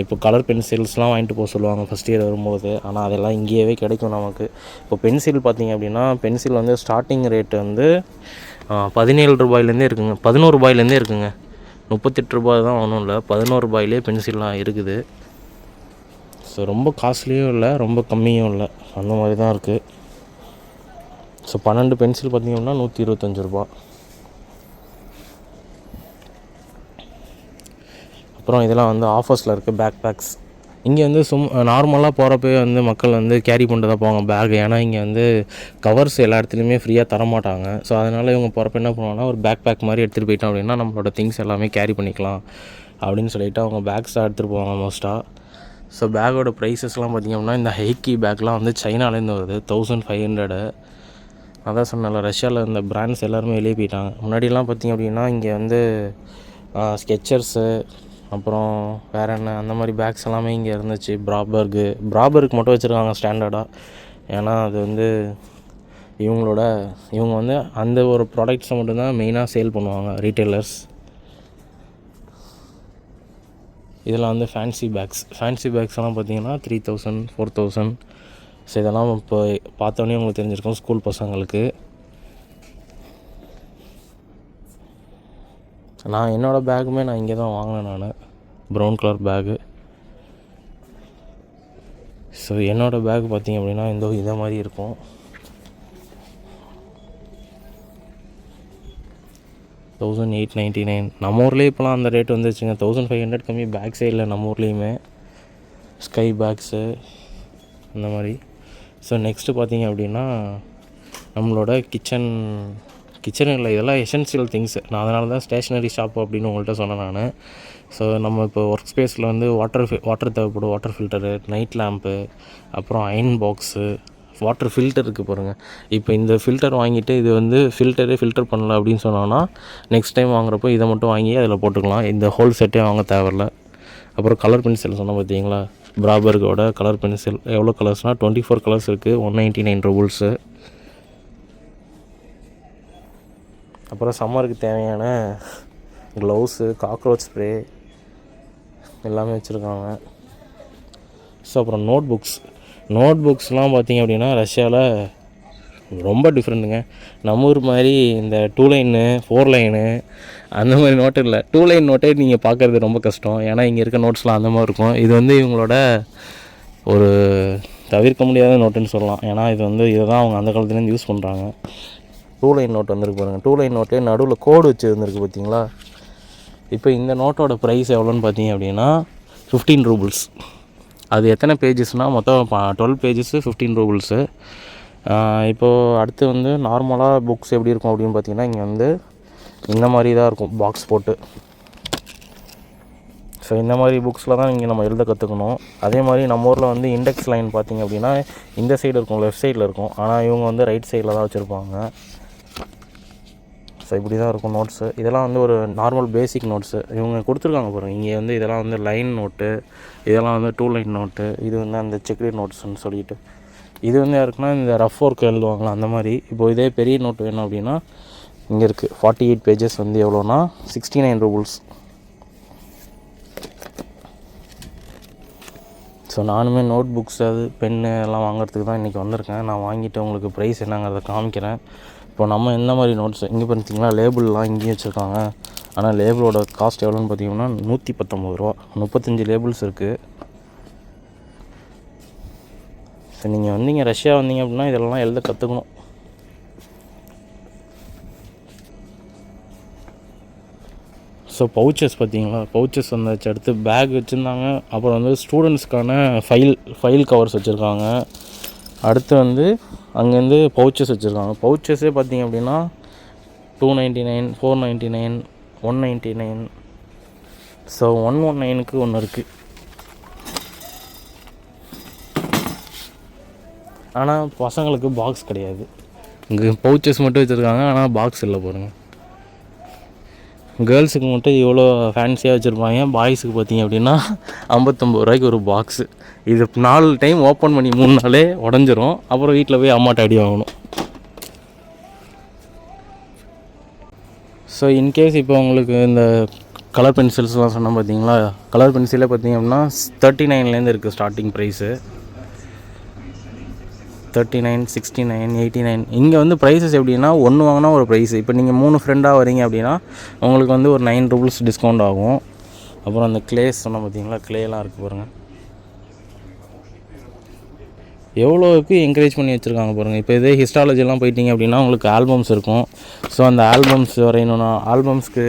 இப்போ கலர் பென்சில்ஸ்லாம் வாங்கிட்டு போக சொல்லுவாங்க ஃபஸ்ட் இயர் வரும்போது. ஆனால் அதெல்லாம் இங்கேயே கிடைக்கும் நமக்கு. இப்போ பென்சில் பார்த்திங்க அப்படின்னா பென்சில் வந்து ஸ்டார்டிங் ரேட்டு வந்து 17 ரூபாயிலேருந்தே இருக்குங்க, 11 ரூபாயிலேருந்தே இருக்குங்க. 38 ரூபாய் தான் ஒன்றும் இல்லை, 11 ரூபாயிலே பென்சில்லாம் இருக்குது. ஸோ ரொம்ப காஸ்ட்லியும் இல்லை, ரொம்ப கம்மியும் இல்லை, அந்த மாதிரி தான் இருக்குது. ஸோ 12 பென்சில் பார்த்திங்கன்னா 125 ரூபா. அப்புறம் இதெல்லாம் வந்து ஆஃபர்ஸில் இருக்குது பேக் பேக்ஸ். இங்கே வந்து நார்மலாக போகிறப்பே வந்து மக்கள் வந்து கேரி பண்ணிட்டு தான் போவாங்க பேக். ஏன்னா இங்கே வந்து கவர்ஸ் எல்லா இடத்துலையுமே ஃப்ரீயாக தரமாட்டாங்க. ஸோ அதனால் இவங்க போகிறப்ப என்ன பண்ணுவாங்கன்னா ஒரு பேக் பேக் மாதிரி எடுத்துகிட்டு போயிட்டோம் அப்படின்னா நம்மளோட திங்ஸ் எல்லாமே கேரி பண்ணிக்கலாம் அப்படின்னு சொல்லிவிட்டு அவங்க பேக்ஸாக எடுத்துகிட்டு போவாங்க மோஸ்ட்டாக. ஸோ பேக்கோட ப்ரைஸஸ்லாம் பார்த்திங்க அப்படின்னா இந்த ஹைக்கி பேக்லாம் வந்து சைனாலேருந்து வருது, 1500. அதான் சொன்னால ரஷ்யாவில் இந்த பிராண்ட்ஸ் எல்லாருமே வெளியே போயிட்டாங்க. முன்னாடியெல்லாம் பார்த்திங்க அப்படின்னா இங்கே வந்து ஸ்கெச்சர்ஸு, அப்புறம் வேறு என்ன அந்த மாதிரி பேக்ஸ் எல்லாமே இங்கே இருந்துச்சு. பிராபர்க் மட்டும் வச்சுருக்காங்க ஸ்டாண்டர்டாக. ஏன்னா அது வந்து இவங்க வந்து அந்த ஒரு ப்ராடக்ட்ஸை மட்டும்தான் மெயினாக சேல் பண்ணுவாங்க ரீட்டைலர்ஸ். இதெல்லாம் வந்து ஃபேன்சி பேக்ஸ் எல்லாம் பார்த்திங்கன்னா 3000, 4000. ஸோ இதெல்லாம் இப்போ பார்த்தோன்னே உங்களுக்கு தெரிஞ்சிருக்கும் ஸ்கூல் பசங்களுக்கு. நான் என்னோடய பேக்குமே நான் இங்கே தான் வாங்கினேன், நான் ப்ரௌன் கலர் பேக்கு. ஸோ என்னோடய பேக் பார்த்திங்க அப்படின்னா இதை மாதிரி இருக்கும். $1899. நம்ம ஊர்லேயே இப்போலாம் அந்த ரேட் வந்துருச்சுங்க. 1500 கம்மி பேக்ஸே இல்லை நம்ம ஊர்லேயுமே. ஸ்கை பேக்ஸு அந்த மாதிரி. ஸோ நெக்ஸ்ட்டு பார்த்திங்க அப்படின்னா நம்மளோட கிச்சன் இல்லை, இதெல்லாம் எசென்சியல் திங்ஸு. நான் அதனால தான் ஸ்டேஷ்னரி ஷாப் அப்படின்னு உங்கள்கிட்ட சொன்னேன் நான். ஸோ நம்ம இப்போ ஒர்க் ஸ்பேஸில் வந்து வாட்டர் தேவைப்படும், வாட்டர் ஃபில்டரு, நைட் லேம்ப்பு, அப்புறம் அயன் பாக்ஸு, வாட்டர் ஃபில்டர் இருக்குது பாருங்கள். இப்போ இந்த ஃபில்டர் வாங்கிட்டு இது வந்து ஃபில்டர் பண்ணல அப்படின்னு சொன்னோன்னா நெக்ஸ்ட் டைம் வாங்குறப்போ இதை மட்டும் வாங்கி அதில் போட்டுக்கலாம். இந்த ஹோல் செட்டே வாங்க தேவையில்ல. அப்புறம் கலர் பென்சில் சொன்னால் பார்த்தீங்களா, பிராபர்கோட கலர் பென்சில் எவ்வளோ கலர்ஸ்னால் 24 கலர்ஸ் இருக்குது, 199 ரூபல்ஸு. அப்புறம் சம்மருக்கு தேவையான க்ளவுஸு, காக்ரோச் ஸ்ப்ரே எல்லாமே வச்சுருக்காங்க. ஸோ அப்புறம் நோட் புக்ஸ்லாம் பார்த்திங்க அப்படின்னா ரஷ்யாவில் ரொம்ப டிஃப்ரெண்ட்டுங்க. நம்ம ஊர் மாதிரி இந்த 2 லைனு 4 லைனு அந்த மாதிரி நோட்டு இல்லை. 2 லைன் நோட்டே நீங்கள் பார்க்குறது ரொம்ப கஷ்டம். ஏன்னா இங்கே இருக்க நோட்ஸ்லாம் அந்த மாதிரி இருக்கும். இது வந்து இவங்களோட ஒரு தவிர்க்க முடியாத நோட்டுன்னு சொல்லலாம். ஏன்னா இதை தான் அவங்க அந்த காலத்துலேருந்து யூஸ் பண்ணுறாங்க. 2 லைன் நோட் வந்துருக்கு பாருங்கள். 2 லைன் நோட்டே நடுவில் கோடு வச்சு வந்துருக்கு பார்த்தீங்களா. இப்போ இந்த நோட்டோட ப்ரைஸ் எவ்வளோன்னு பார்த்தீங்க அப்படின்னா 15 ரூபல்ஸ். அது எத்தனை பேஜஸ்னால் மொத்தம் 12 பேஜஸ்ஸு, 15 ரூபல்ஸு. இப்போது அடுத்து வந்து நார்மலாக புக்ஸ் எப்படி இருக்கும் அப்படின்னு பார்த்தீங்கன்னா இங்கே வந்து இந்த மாதிரி தான் இருக்கும் பாக்ஸ் போட்டு. ஸோ இந்த மாதிரி புக்ஸில் தான் இங்கே நம்ம எழுத கற்றுக்கணும். அதே மாதிரி நம்ம ஊரில் வந்து இண்டெக்ஸ் லைன் பார்த்திங்க அப்படின்னா இந்த சைடு இருக்கும், லெஃப்ட் சைடில் இருக்கும். ஆனால் இவங்க வந்து ரைட் சைடில் தான் வச்சுருப்பாங்க. ஸோ இப்படி தான் இருக்கும் நோட்ஸு. இதெல்லாம் வந்து ஒரு நார்மல் பேசிக் நோட்ஸு இவங்க கொடுத்துருக்காங்க பாருங்கள். இங்கே வந்து இதெல்லாம் வந்து லைன் நோட்டு, இதெல்லாம் வந்து 2 லைன் நோட்டு, இது வந்து அந்த செக்ரேட் நோட்ஸ்ன்னு சொல்லிட்டு. இது வந்து யாருக்குன்னா இந்த ரஃப் ஒர்க் எழுதுவாங்களா அந்த மாதிரி. இப்போது இதே பெரிய நோட்டு வேணும் அப்படின்னா இங்கே இருக்குது 48 பேஜஸ் வந்து எவ்வளோனா 69 ரூபல்ஸ். ஸோ நானுமே நோட் புக்ஸ் அது பென்னு எல்லாம் வாங்குறதுக்கு தான் இன்றைக்கி வந்திருக்கேன். நான் வாங்கிட்டு உங்களுக்கு ப்ரைஸ் என்னங்கிறத காமிக்கிறேன். இப்போ நம்ம எந்த மாதிரி நோட்ஸ் இங்கே பார்த்தீங்கன்னா லேபிள்லாம் இங்கேயும் வச்சுருக்காங்க. ஆனால் லேபிளோட காஸ்ட் எவ்வளோன்னு பார்த்தீங்கன்னா 119 ரூபா. 35 லேபிள்ஸ் இருக்குது. ஸோ நீங்கள் வந்தீங்க ரஷ்யா வந்தீங்க அப்படின்னா இதெல்லாம் எழுத கற்றுக்கணும். ஸோ பவுச்சஸ் பார்த்தீங்களா, பவுச்சஸ் வந்தாச்சு. அடுத்து பேக் வச்சுருந்தாங்க. அப்புறம் வந்து ஸ்டூடெண்ட்ஸ்க்கான ஃபைல் கவர்ஸ் வச்சுருக்காங்க. அடுத்து வந்து அங்கேருந்து பவுச்சஸ் வச்சுருக்காங்க. பவுச்சஸே பார்த்திங்க அப்படின்னா 299, 499, 199. ஸோ 119க்கு ஒன்று இருக்குது. ஆனால் பசங்களுக்கு பாக்ஸ் கிடையாது. இங்கே பவுச்சஸ் மட்டும் வச்சுருக்காங்க, ஆனால் பாக்ஸ் இல்லை பாருங்கள். கேர்ள்ஸுக்கு மட்டும் இவ்வளோ ஃபேன்சியாக வச்சுருப்பாங்க. பாய்ஸுக்கு பார்த்திங்க அப்படின்னா 59 ரூபாய்க்கு ஒரு பாக்ஸு. இது 4 டைம் ஓப்பன் பண்ணி 3 நாளே உடஞ்சிரும். அப்புறம் வீட்டில் போய் அம்மாட்ட அடி வாங்கணும். ஸோ இன்கேஸ் இப்போ உங்களுக்கு இந்த கலர் பென்சில்ஸ்லாம் சொன்னால் பார்த்தீங்களா, கலர் பென்சிலே பார்த்திங்க அப்படின்னா 39லேருந்து இருக்குது ஸ்டார்டிங் ப்ரைஸு. 39, 69, 89. இங்கே வந்து ப்ரைஸஸ் எப்படின்னா ஒன்று வாங்கினா ஒரு ப்ரைஸு. இப்போ நீங்கள் 3 ஃப்ரெண்டாக வரீங்க அப்படின்னா உங்களுக்கு வந்து ஒரு 9 ரூபீஸ் டிஸ்கவுண்ட் ஆகும். அப்புறம் அந்த க்ளேஸ் சொன்னால் பார்த்தீங்களா, க்ளேலாம் இருக்குது பாருங்கள். எவ்வளோவுக்கு என்கரேஜ் பண்ணி வச்சுருக்காங்க பாருங்கள். இப்போ இதே ஹிஸ்டாலஜிலாம் போயிட்டீங்க அப்படின்னா உங்களுக்கு ஆல்பம்ஸ் இருக்கும். ஸோ அந்த ஆல்பம்ஸ் வரையணுன்னா, ஆல்பம்ஸ்க்கு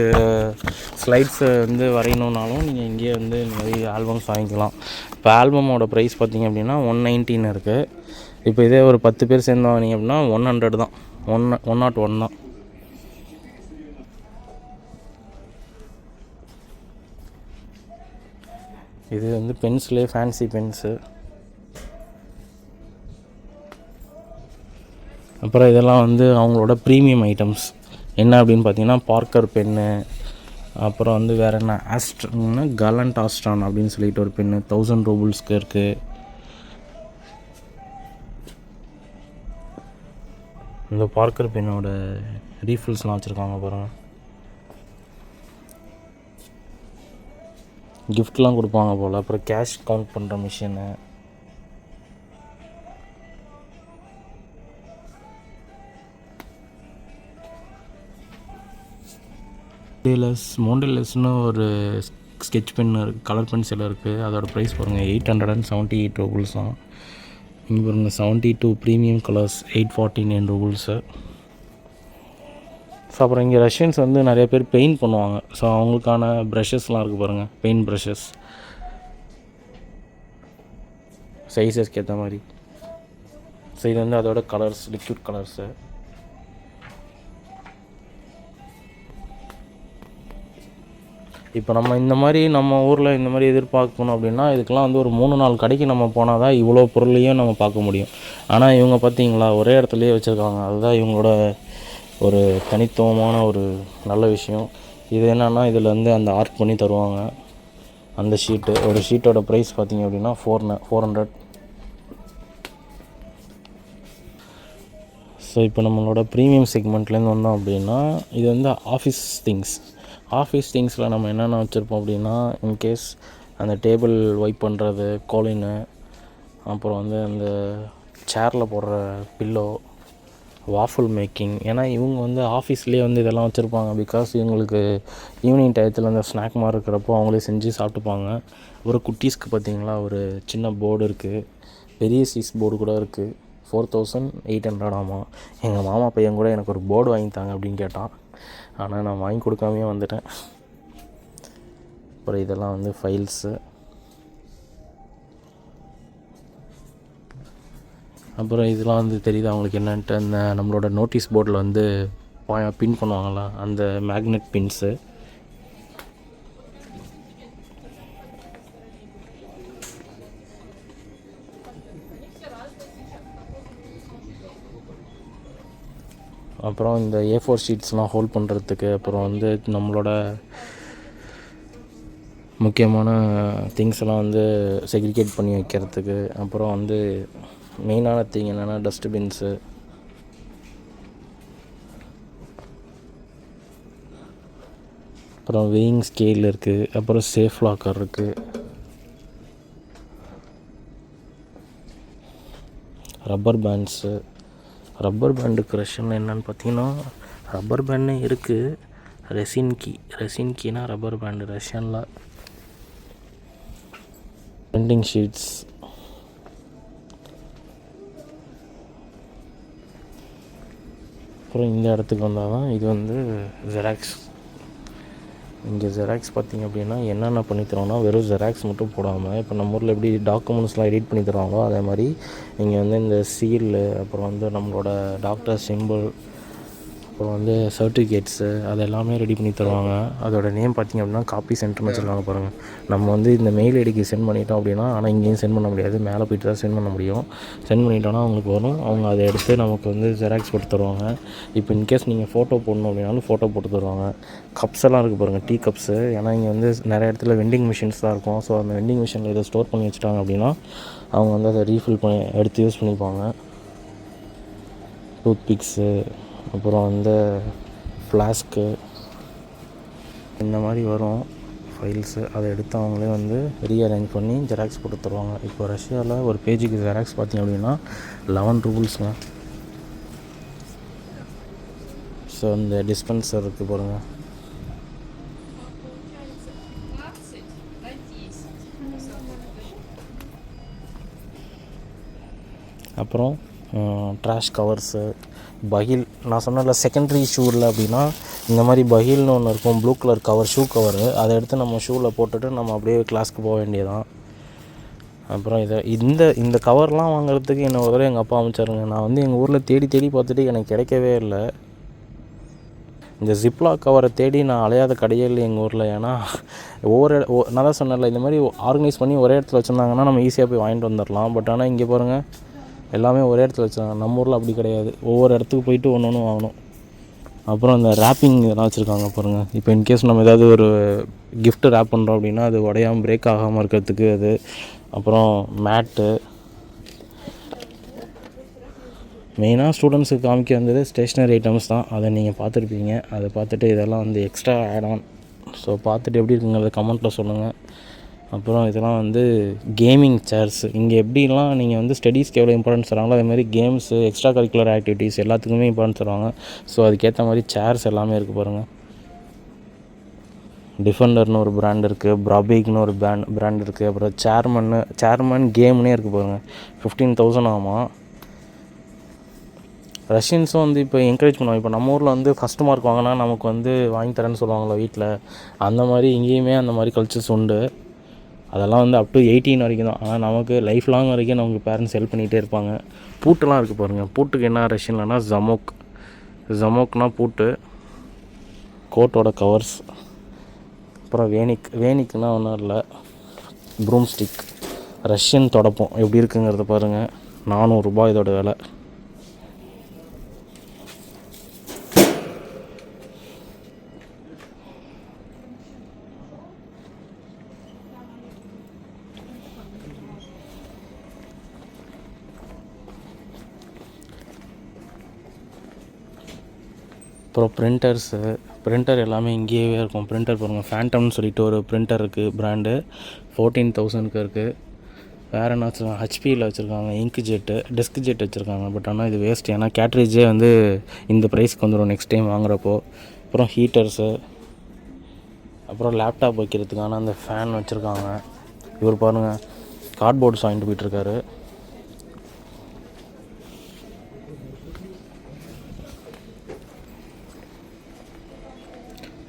ஸ்லைட்ஸை வந்து வரையணுன்னாலும் நீங்கள் இங்கேயே வந்து இந்த மாதிரி ஆல்பம்ஸ் வாங்கிக்கலாம். இப்போ ஆல்பமோட ப்ரைஸ் பார்த்திங்க அப்படின்னா 119 இருக்குது. இப்போ இதே ஒரு 10 பேர் சேர்ந்து வாங்கினீங்க அப்படின்னா 100 தான். 101 தான். இது வந்து பென்சிலே ஃபேன்சி பென்ஸு. அப்புறம் இதெல்லாம் வந்து அவங்களோட ப்ரீமியம் ஐட்டம்ஸ் என்ன அப்படின்னு பார்த்தீங்கன்னா பார்க்கர் பென்னு. அப்புறம் வந்து வேறு என்ன ஆஸ்ட்ரான்னா கலண்ட் ஆஸ்ட்ரான் அப்படின்னு சொல்லிட்டு ஒரு பென்னு 1000 ரூபீஸ்க்கு இருக்குது. இந்த பார்க்கர் பென்னோட ரீஃபில்ஸ்லாம் வச்சுருக்காங்க பாருங்கள். கிஃப்ட்லாம் கொடுப்பாங்க போல். அப்புறம் கேஷ் கவுண்ட் பண்ணுற மிஷினு. மோண்டலஸ்னு ஒரு ஸ்கெட்ச் பென் இருக்குது, கலர் பென்சில் இருக்குது. அதோட ப்ரைஸ் பாருங்கள் 878 ரூபீஸ் தான். இங்கே பாருங்கள் 72 ப்ரீமியம் கலர்ஸ் 849 ரூபீஸு. ஸோ அப்புறம் இங்கே ரஷ்யன்ஸ் வந்து நிறைய பேர் பெயிண்ட் பண்ணுவாங்க. ஸோ அவங்களுக்கான ப்ரஷஸ்லாம் இருக்குது பாருங்கள், பெயிண்ட் ப்ரஷஸ் சைஸஸ்க்கு ஏற்ற மாதிரி. ஸோ இது வந்து அதோட கலர்ஸ், லிக்விட் கலர்ஸு. இப்போ நம்ம இந்த மாதிரி நம்ம ஊரில் இந்த மாதிரி எதிர்பார்க்கணும் அப்படின்னா இதுக்கெலாம் வந்து ஒரு 3-4 கடைக்கு நம்ம போனால் தான் இவ்வளோ பொருளையும் நம்ம பார்க்க முடியும். ஆனால் இவங்க பார்த்தீங்களா ஒரே இடத்துலையே வச்சுருக்காங்க. அதுதான் இவங்களோட ஒரு தனித்துவமான ஒரு நல்ல விஷயம். இது என்னென்னா இதில் வந்து அந்த ஆர்ட் பண்ணி தருவாங்க. அந்த ஷீட்டு, ஒரு ஷீட்டோட ப்ரைஸ் பார்த்திங்க அப்படின்னா 400. ஸோ இப்போ நம்மளோட ப்ரீமியம் செக்மெண்ட்லேருந்து வந்தோம் அப்படின்னா இது வந்து ஆஃபீஸ் திங்ஸில் நம்ம என்னென்ன வச்சுருப்போம் அப்படின்னா இன்கேஸ் அந்த டேபிள் வைப் பண்ணுறது, கோலினு, அப்புறம் வந்து அந்த சேரில் போடுற பில்லோ, வாஃபிள் மேக்கிங். ஏன்னா இவங்க வந்து ஆஃபீஸ்லேயே வந்து இதெல்லாம் வச்சுருப்பாங்க. பிகாஸ் இவங்களுக்கு ஈவினிங் டயத்தில் அந்த ஸ்நாக் மாதிரி இருக்கிறப்போ அவங்களே செஞ்சு சாப்பிட்டுப்பாங்க. ஒரு குட்டீஸ்க்கு பார்த்திங்களா ஒரு சின்ன போர்டு இருக்குது, பெரிய சைஸ் போர்டு கூட இருக்குது. 4800 ஆமாம். எங்கள் மாமா பையன் கூட எனக்கு ஒரு போர்டு வாங்கித்தாங்க அப்படின்னு கேட்டான். ஆனால் நான் வாங்கி கொடுக்காமையே வந்துட்டேன். அப்புறம் இதெல்லாம் வந்து ஃபைல்ஸு. அப்புறம் இதெல்லாம் வந்து தெரியுது அவங்களுக்கு என்னன்ட்டு, அந்த நம்மளோட நோட்டீஸ் போர்டில் வந்து பின் பண்ணுவாங்களா அந்த மேக்னெட் பின்ஸு. அப்புறம் இந்த A4 ஷீட்ஸ்லாம் ஹோல்ட் பண்ணுறதுக்கு, அப்புறம் வந்து நம்மளோட முக்கியமான திங்ஸ் எல்லாம் வந்து செக்ரிகேட் பண்ணி வைக்கிறதுக்கு. அப்புறம் வந்து மெயினான திங் என்னென்னா டஸ்ட்பின்ஸு. அப்புறம் வெயிங் ஸ்கேல் இருக்குது. அப்புறம் சேஃப் லாக்கர் இருக்குது. Rubber bands. ரப்பர் பேண்டுக்கு ரஷ்யனில் என்னென்னு பார்த்தீங்கன்னா, ரப்பர் பேண்டே இருக்குது. ரெசின்கினா ரப்பர் பேண்டு ரஷ்யனில். Printing sheets. அப்புறம் இந்த இடத்துக்கு வந்தால் தான் இது வந்து ஜெராக்ஸ். இங்கே ஜெராக்ஸ் பார்த்திங்க அப்படின்னா என்னென்ன பண்ணி தரோன்னா, வெறும் ஜெராக்ஸ் மட்டும் போடாமல், இப்போ நம்ம ஊரில் எப்படி டாக்குமெண்ட்ஸ்லாம் எடிட் பண்ணி தருவாங்களோ அதே மாதிரி இங்கே வந்து இந்த சீலு, அப்புறம் வந்து நம்மளோட டாக்டர் சிம்பிள், அப்புறம் வந்து சர்டிஃபிகேட்ஸு அது எல்லாமே ரெடி பண்ணி தருவாங்க. அதோட நேம் பார்த்திங்க அப்படின்னா காப்பி சென்டர்னு வச்சுருக்காங்க பாருங்கள். நம்ம வந்து இந்த மெயில் ஐடிக்கு சென்ட் பண்ணிட்டோம் அப்படின்னா, ஆனால் இங்கேயும் சென்ட் பண்ண முடியாது, மேலே போய்ட்டு தான் சென்ட் பண்ண முடியும். சென்ட் பண்ணிட்டோன்னா அவங்களுக்கு வரும், அவங்க அதை எடுத்து நமக்கு வந்து ஜெராக்ஸ் போட்டு தருவாங்க. இப்போ இன்கேஸ் நீங்கள் ஃபோட்டோ போடணும் அப்படின்னாலும் ஃபோட்டோ போட்டு தருவாங்க. கப்ஸ் எல்லாம் இருக்குது பாருங்கள், டீ கப்ஸு. ஏன்னா இங்கே வந்து நிறைய இடத்துல வெண்டிங் மிஷின்ஸ் தான் இருக்கும். ஸோ அந்த வெண்டிங் மிஷினில் இதை ஸ்டோர் பண்ணி வச்சுட்டாங்க அப்படின்னா அவங்க வந்து அதை ரீஃபில் பண்ணி எடுத்து யூஸ் பண்ணிப்பாங்க. டூத் பிக்ஸு, அப்புறம் வந்து ஃப்ளாஸ்க்கு, இந்த மாதிரி வரும் ஃபைல்ஸு. அதை எடுத்து அவங்களே வந்து ரீஅரேஞ்ச் பண்ணி ஜெராக்ஸ் போட்டு தருவாங்க. இப்போ ரஷ்யாவில் ஒரு பேஜுக்கு ஜெராக்ஸ் பார்த்திங்க அப்படின்னா 11 ரூபல்ஸுங்க. ஸோ இந்த டிஸ்பென்சர் இருக்குது பாருங்கள். அப்புறம் ட்ராஷ் கவர்ஸு, பகில். நான் சொன்னல செகண்டரி ஷூவில் அப்படின்னா இந்த மாதிரி பகில்னு ஒன்று இருக்கும், blue colour cover, shoe cover. அதை எடுத்து நம்ம ஷூவில் போட்டுட்டு நம்ம அப்படியே கிளாஸ்க்கு போக வேண்டியதான். அப்புறம் இந்த கவர்லாம் வாங்குறதுக்கு என்ன ஒரு எங்கள் அப்பா அமைச்சாருங்க. நான் வந்து எங்கள் ஊரில் தேடி தேடி பார்த்துட்டு எனக்கு கிடைக்கவே இல்லை. இந்த ஜிப்லாக் கவரை தேடி நான் அலையாத கடையே இல்லை எங்கள் ஊரில். ஏன்னா நான் தான் சொன்னேன்ல, இந்த மாதிரி ஆர்கனைஸ் பண்ணி ஒரே இடத்துல வச்சுருந்தாங்கன்னா நம்ம ஈஸியாக போய் வாங்கிட்டு வந்துடலாம். பட் ஆனால் இங்கே பாருங்கள், எல்லாமே ஒரே இடத்துல வச்சுருக்காங்க. நம்ம ஊரில் அப்படி கிடையாது, ஒவ்வொரு இடத்துக்கு போயிட்டு ஒன்று ஒன்று வாங்கணும். அப்புறம் இந்த ரேப்பிங் இதெல்லாம் வச்சுருக்காங்க பாருங்கள். இப்போ இன்கேஸ் நம்ம ஏதாவது ஒரு கிஃப்ட்டு ரேப் பண்ணுறோம் அப்படின்னா அது உடையாமல் பிரேக் ஆகாமல் இருக்கிறதுக்கு அது. அப்புறம் மேட்டு. மெயினாக ஸ்டூடெண்ட்ஸுக்கு காமிக்க வந்தது ஸ்டேஷ்னரி ஐட்டம்ஸ் தான். அதை நீங்கள் பார்த்துருப்பீங்க. அதை பார்த்துட்டு இதெல்லாம் வந்து எக்ஸ்ட்ரா ஆட் ஆன். ஸோ பார்த்துட்டு எப்படி இருக்குங்கிறத கமெண்ட்டில் சொல்லுங்கள். அப்புறம் இதெல்லாம் வந்து கேமிங் சேர்ஸ். இங்கே எப்படிலாம் நீங்கள் வந்து ஸ்டடீஸ்க்கு எவ்வளோ இம்பார்ட்டன்ஸ் தராங்களோ அதேமாதிரி கேம்ஸு, எக்ஸ்ட்ரா கரிக்குலர் ஆக்டிவிட்டீஸ் எல்லாத்துக்குமே இம்பார்ட்டன்ஸ் தருவாங்க. ஸோ அதுக்கேற்ற மாதிரி சேர்ஸ் எல்லாமே இருக்குது பாருங்கள். டிஃபெண்டர்னு ஒரு பிராண்ட் இருக்குது, ப்ராபிக்னு ஒரு பிராண்ட் இருக்குது. அப்புறம் சேர்மன் கேம்னே இருக்குது பாருங்கள். 15,000 ஆமாம். ரஷ்யன்ஸும் வந்து இப்போ என்கரேஜ் பண்ணுவாங்க. இப்போ நம்ம ஊரில் வந்து ஃபஸ்ட்டு மார்க் வாங்கினா நமக்கு வந்து வாங்கி தரேன்னு சொல்லுவாங்களா வீட்டில், அந்த மாதிரி இங்கேயுமே அந்த மாதிரி கல்ச்சர்ஸ் உண்டு. அதெல்லாம் வந்து அப் டு 18 வரைக்கும் தான். ஆனால் நமக்கு லைஃப் லாங் வரைக்கும் நமக்கு பேரண்ட்ஸ் ஹெல்ப் பண்ணிகிட்டே இருப்பாங்க. பூட்டெல்லாம் இருக்குது பாருங்கள். பூட்டுக்கு என்ன ரஷ்யன்லனா ஜமோக்னா பூட்டு, கோட்டோட கவர்ஸ். அப்புறம் வேனிக்னா ஒன்றும் இல்லை, ப்ரூம் ஸ்டிக். ரஷ்யன் தொடப்பம் எப்படி இருக்குங்கிறத பாருங்கள். 400 ரூபாய் இதோட விலை. அப்புறம் பிரிண்டர் எல்லாமே இங்கேயே இருக்கும். பிரிண்டர் பாருங்கள், ஃபேண்டம்னு சொல்லிட்டு ஒரு பிரிண்டர் இருக்குது, பிராண்டு 14,000க்கு இருக்குது. வேறு என்ன வச்சுருக்காங்க, ஹெச்பியில் வச்சுருக்காங்க. இங்க் ஜெட்டு, டெஸ்க் ஜெட் வச்சுருக்காங்க. பட் ஆனால் இது வேஸ்ட், ஏன்னா கேட்ரேஜே வந்து இந்த ப்ரைஸ்க்கு வந்துடும் நெக்ஸ்ட் டைம் வாங்குறப்போ. அப்புறம் ஹீட்டர்ஸு, அப்புறம் லேப்டாப் வைக்கிறதுக்கான அந்த ஃபேன் வச்சுருக்காங்க. இவர் பாருங்கள், கார்ட்போர்ட்ஸ் வாங்கிட்டு போயிட்டுருக்காரு.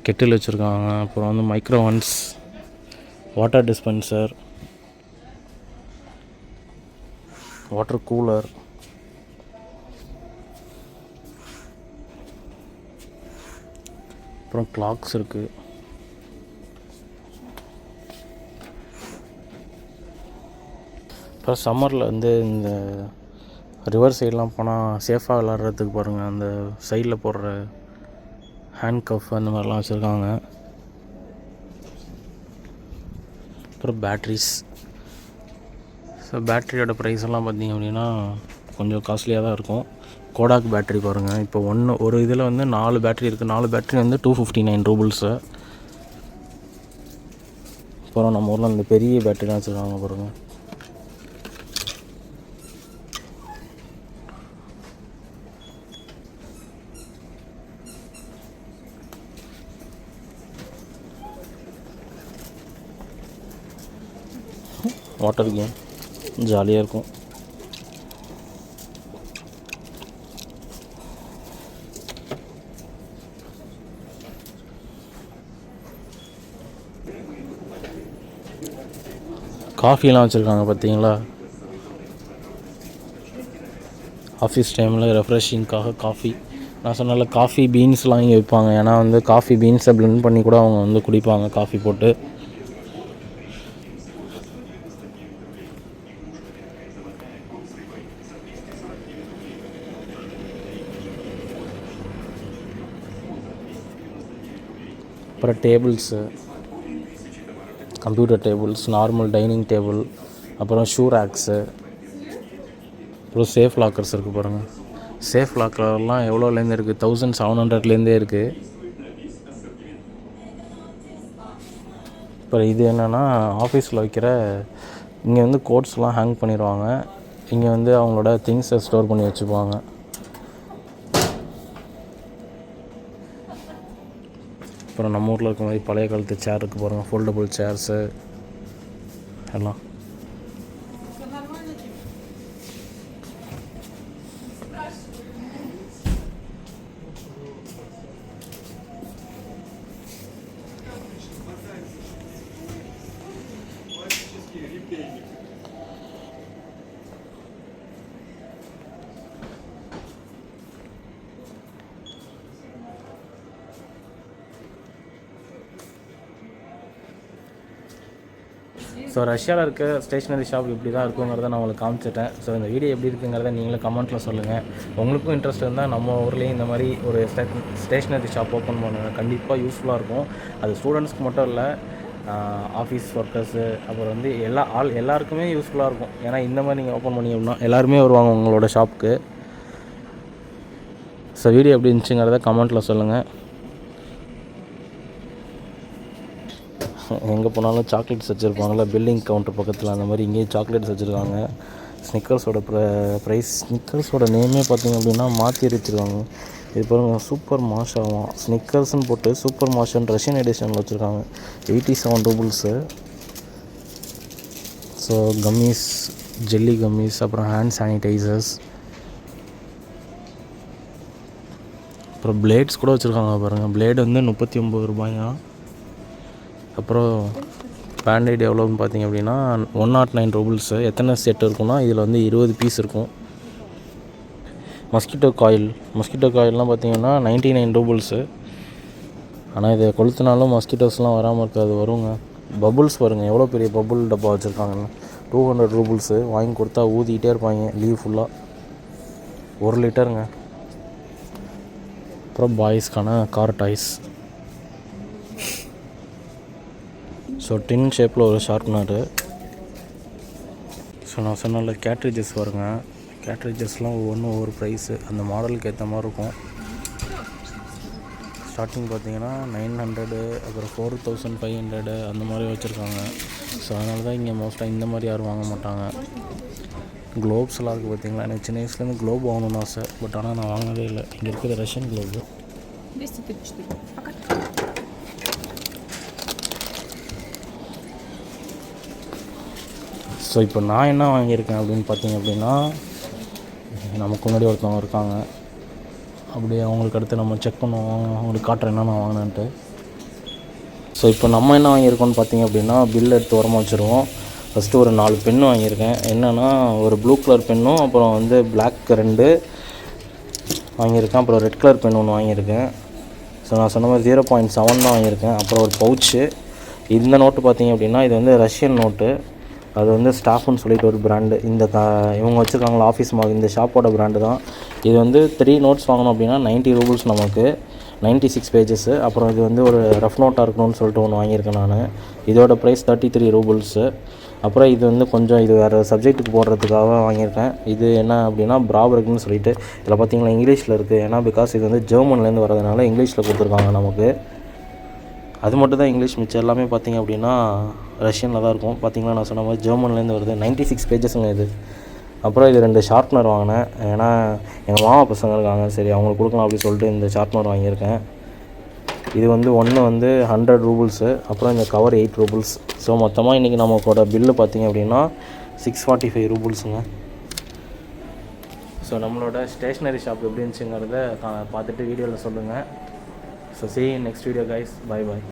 கெட்டில் வச்சுருக்காங்க. அப்புறம் வந்து மைக்ரோவன்ஸ், வாட்டர் டிஸ்பென்சர், வாட்டர் கூலர், அப்புறம் கிளாக்ஸ் இருக்குது. அப்புறம் சம்மரில் வந்து இந்த ரிவர் சைட்லாம் போனால் சேஃபாக விளாட்றதுக்கு பாருங்கள், அந்த சைடில் போடுற ஹேண்ட் கஃப் அந்த மாதிரிலாம் வச்சுருக்காங்க. அப்புறம் பேட்ரிஸ். ஸோ பேட்ரியோட ப்ரைஸ் எல்லாம் பார்த்திங்க அப்படின்னா கொஞ்சம் காஸ்ட்லியாக தான் இருக்கும். கோடாக் பேட்ரி பாருங்கள். இப்போ ஒரு இதில் வந்து 4 பேட்ரி இருக்குது. 4 பேட்ரி வந்து 259 ரூபல்ஸு. அப்புறம் நம்ம ஊரில் இந்த பெரிய பேட்டரிலாம் வச்சுருக்காங்க பாருங்கள். வாட்டர் கேம் ஜாலியாக இருக்கும். காஃபிலாம் வச்சுருக்காங்க பார்த்தீங்களா, ஆஃபீஸ் டைமில் ரெஃப்ரெஷிங்காக காஃபி. நான் சொன்னால காஃபி பீன்ஸ்லாம் இங்கே விற்பாங்க. ஏன்னா வந்து காஃபி பீன்ஸை பிளெண்ட் பண்ணி கூட அவங்க வந்து குடிப்பாங்க காஃபி போட்டு. அப்புறம் tables, computer tables, normal dining table, அப்புறம் ஷூ ரேக்ஸு, அப்புறம் சேஃப் லாக்கர்ஸ் இருக்குது பாருங்கள். சேஃப் லாக்கர்லாம் எவ்வளோலேருந்து இருக்குது, 1700லேருந்தே இருக்குது. அப்புறம் இது என்னென்னா ஆஃபீஸில் வைக்கிற, இங்கே வந்து கோட்ஸ்லாம் ஹேங் பண்ணிடுவாங்க. இங்கே வந்து அவங்களோட திங்ஸை ஸ்டோர் பண்ணி வச்சுப்பாங்க. அப்புறம் நம்ம ஊரில் இருக்க மாதிரி பழைய காலத்து சேர் இருக்குது பாருங்கள், ஃபோல்டபுள் சேர்ஸு எல்லாம். ஸோ ரஷ்யாவில் இருக்க ஸ்டேஷ்னரி ஷாப் இப்படி தான் இருக்குங்கிறத நான் உங்களுக்கு காமிச்சிட்டேன். ஸோ இந்த வீடியோ எப்படி இருக்குங்கிறத நீங்களும் கமெண்ட்டில் சொல்லுங்கள். உங்களுக்கும் இன்ட்ரெஸ்ட் இருந்தால் நம்ம ஊர்லேயும் இந்த மாதிரி ஒரு ஸ்டேஷ்னரி ஷாப் ஓப்பன் பண்ணுங்கள். கண்டிப்பாக யூஸ்ஃபுல்லாக இருக்கும். அது ஸ்டூடெண்ட்ஸ்க்கு மட்டும் இல்லை, ஆஃபீஸ் ஒர்க்கர்ஸு, அப்புறம் வந்து எல்லாருக்குமே யூஸ்ஃபுல்லாக இருக்கும். ஏன்னா இந்த மாதிரி நீங்கள் ஓப்பன் பண்ணி அப்படின்னா எல்லாருமே வருவாங்க உங்களோட ஷாப்புக்கு. ஸோ வீடியோ எப்படி இருந்துச்சுங்கிறத கமெண்ட்டில் சொல்லுங்கள். எங்கே போனாலும் சாக்லேட்ஸ் வச்சுருப்பாங்களா பில்லிங் கவுண்டர் பக்கத்தில், அந்த மாதிரி இங்கேயும் சாக்லேட்ஸ் வச்சுருக்காங்க. ஸ்னிக்கர்ஸோட ப்ரைஸ், ஸ்னிக்கர்ஸோட நேமே பார்த்திங்க அப்படின்னா மாற்றி வச்சுருக்காங்க. இது பாருங்கள், சூப்பர் மாஷாவும் ஸ்னிக்கர்ஸ்னு போட்டு சூப்பர் மாஷன் ரஷ்யன் எடிஷனில் வச்சுருக்காங்க. 87 ரூபிள்ஸு. ஸோ கம்மீஸ், ஜெல்லி கம்மீஸ், அப்புறம் ஹேண்ட் சானிடைசர்ஸ், அப்புறம் பிளேட்ஸ் கூட வச்சுருக்காங்க பாருங்கள். பிளேடு வந்து 39 ரூபாயா. அப்புறம் பேண்டைட் எவ்வளோன்னு பார்த்தீங்க அப்படின்னா 109 ரூபிள்ஸு. எத்தனை செட் இருக்குன்னா இதில் வந்து 20 பீஸ் இருக்கும். மஸ்கிட்டோ காயில்லாம் பார்த்தீங்கன்னா 99 ரூபிள்ஸு. ஆனால் இதை கொளுத்தினாலும் மஸ்கிட்டோஸ்லாம் வராமல் இருக்காது, வருங்க. பபுள்ஸ் பாருங்கள், எவ்வளோ பெரிய பபுள் டப்பா வச்சுருக்காங்கன்னு. 200 ரூபிள்ஸு. வாங்கி கொடுத்தா ஊதிக்கிட்டே இருப்பாங்க லீவ் ஃபுல்லாக. 1 லிட்டருங்க. அப்புறம் பாய்ஸ்க்கான கார் டாய்ஸ். ஸோ டின் ஷேப்பில் ஒரு ஷார்ப்னரு. ஸோ நான் சொன்னால கேட்ரிஜஸ் வருங்க. கேட்ரிஜஸ்லாம் ஒவ்வொரு ப்ரைஸு, அந்த மாடலுக்கு ஏற்ற மாதிரி இருக்கும். ஸ்டார்டிங் பார்த்தீங்கன்னா 900, அப்புறம் 4500 அந்த மாதிரி வச்சுருக்காங்க. ஸோ அதனால தான் இங்கே மோஸ்ட்டாக இந்த மாதிரி யாரும் வாங்க மாட்டாங்க. க்ளோப்ஸ்லாம் இருக்குது பார்த்தீங்களா. எனக்கு சின்ன வயசுலேருந்து க்ளோப் வாங்கணும்னு ஆசை, பட் ஆனால் நான் வாங்கினதே இல்லை. இங்கே இருக்கிற ரஷ்யன் க்ளோபு. ஸோ இப்போ நான் என்ன வாங்கியிருக்கேன் அப்படின்னு பார்த்தீங்க அப்படின்னா, நமக்கு முன்னாடி ஒருத்தவங்க இருக்காங்க, அப்படியே அவங்களுக்கு அடுத்து நம்ம செக் பண்ணுவோம், அவங்களுக்கு காட்டுறேன் என்ன நான் வாங்கினேன்ட்டு. ஸோ இப்போ நம்ம என்ன வாங்கியிருக்கோன்னு பார்த்தீங்க அப்படின்னா, பில் எடுத்து ஓரமாக வச்சுருவோம். ஃபஸ்ட்டு ஒரு 4 பென்னு வாங்கியிருக்கேன். என்னென்னா ஒரு ப்ளூ கலர் பென்னும், அப்புறம் வந்து பிளாக் 2 வாங்கியிருக்கேன். அப்புறம் ரெட் கலர் பென் ஒன்று வாங்கியிருக்கேன். ஸோ நான் சொன்ன மாதிரி 0.7 தான் வாங்கியிருக்கேன். அப்புறம் ஒரு பவுச்சு. இந்த நோட்டு பார்த்தீங்க அப்படின்னா இது வந்து ரஷ்யன் நோட்டு. அது வந்து ஸ்டாஃப்னு சொல்லிட்டு ஒரு பிராண்டு. இந்த இவங்க வச்சுருக்காங்களா ஆஃபீஸ் மார்க், இந்த ஷாப்போட பிராண்டு தான். இது வந்து 3 நோட்ஸ் வாங்கணும் அப்படின்னா 90 ரூபிள்ஸ் நமக்கு, 96 பேஜஸ்ஸு. அப்புறம் இது வந்து ஒரு ரஃப் நோட்டாக இருக்கணும்னு சொல்லிட்டு ஒன்று வாங்கியிருக்கேன் நான். இதோட ப்ரைஸ் 33 ரூபிள்ஸு. அப்புறம் இது வந்து கொஞ்சம் இது வேறு சப்ஜெக்ட்டுக்கு போடுறதுக்காக வாங்கியிருக்கேன். இது என்ன அப்படின்னா ப்ராபர்க்னு சொல்லிட்டு, இதில் பார்த்தீங்கன்னா இங்கிலீஷில் இருக்குது. ஏன்னா பிகாஸ் இது வந்து ஜெர்மன்லேருந்து வரதுனால இங்கிலீஷில் கொடுத்துருக்காங்க நமக்கு. அது மட்டும் தான் இங்கிலீஷ், மிச்சம் எல்லாமே பார்த்திங்க அப்படின்னா ரஷ்யனில் தான் இருக்கும். பார்த்திங்கன்னா நான் சொன்ன மாதிரி ஜெர்மன்லேருந்து வருது. 96 பேஜஸுங்க இது. அப்புறம் இது 2 ஷார்ப்னர் வாங்கினேன். ஏன்னா எங்கள் மாமா பசங்க இருக்காங்க, சரி அவங்களுக்கு கொடுக்கலாம் அப்படின்னு சொல்லிட்டு இந்த ஷார்ப்னர் வாங்கியிருக்கேன். இது வந்து ஒன்று வந்து 100 ரூபல்ஸு, அப்புறம் இந்த கவர் 8 ரூபல்ஸ். ஸோ மொத்தமாக இன்றைக்கி நம்மளோட பில்லு பார்த்திங்க அப்படின்னா 645 ரூபல்ஸுங்க. ஸோ நம்மளோட ஸ்டேஷ்னரி ஷாப் எப்படி இருந்துச்சுங்கிறத பார்த்துட்டு வீடியோவில் சொல்லுங்கள். So see you in next video guys. Bye bye.